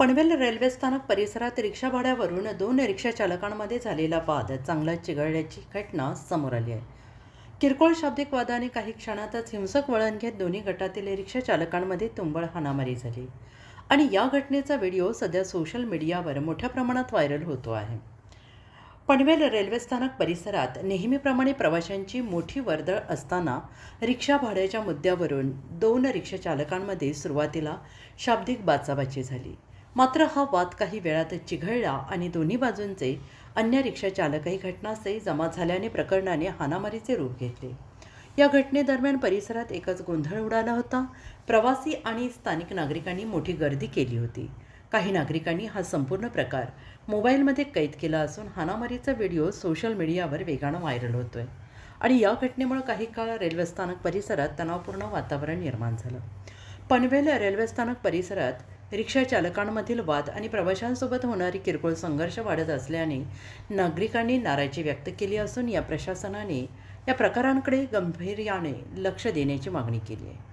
Panvel railway स्थानक परिसरात रिक्षा भाड्यावरून दोन रिक्षा चालकांमध्ये झालेला वाद चांगला चिघळल्याची घटना समोर आली आहे. किरकोळ शाब्दिक वादाने काही क्षणातच हिंसक वळण घेत दोन्ही गटातील रिक्षा चालकांमध्ये तुंबळ हाणामारी झाली आणि या घटनेचा व्हिडिओ सध्या सोशल मीडियावर मोठ्या प्रमाणात व्हायरल होतो आहे. पनवेल रेल्वे स्थानक परिसरात नेहमीप्रमाणे प्रवाशांची मोठी वर्दळ असताना रिक्षा भाड्याच्या मुद्द्यावरून दोन रिक्षा चालकांमध्ये सुरुवातीला शाब्दिक बाचाबाची झाली. मात्र हा वाद काही वेळात चिघळला आणि दोन्ही बाजूंचे अन्य रिक्षा चालकही घटनास्थळी जमा झाल्याने प्रकरणाने हाणामारीचे रूप घेतले. या घटनेदरम्यान परिसरात एकच गोंधळ उडाला होता. प्रवासी आणि स्थानिक नागरिकांनी मोठी गर्दी केली होती. काही नागरिकांनी हा संपूर्ण प्रकार मोबाईलमध्ये कैद केला असून हाणामारीचा व्हिडिओ सोशल मीडियावर वेगानं व्हायरल होतोय आणि या घटनेमुळे काही काळ रेल्वे स्थानक परिसरात तणावपूर्ण वातावरण निर्माण झालं. पनवेल रेल्वे स्थानक परिसरात रिक्षा चालकांमधील वाद आणि प्रवाशांसोबत होणारी किरकोळ संघर्ष वाढत असल्याने नागरिकांनी नाराजी व्यक्त केली असून या प्रशासनाने या प्रकारांकडे गंभीर्याने लक्ष देण्याची मागणी केली आहे.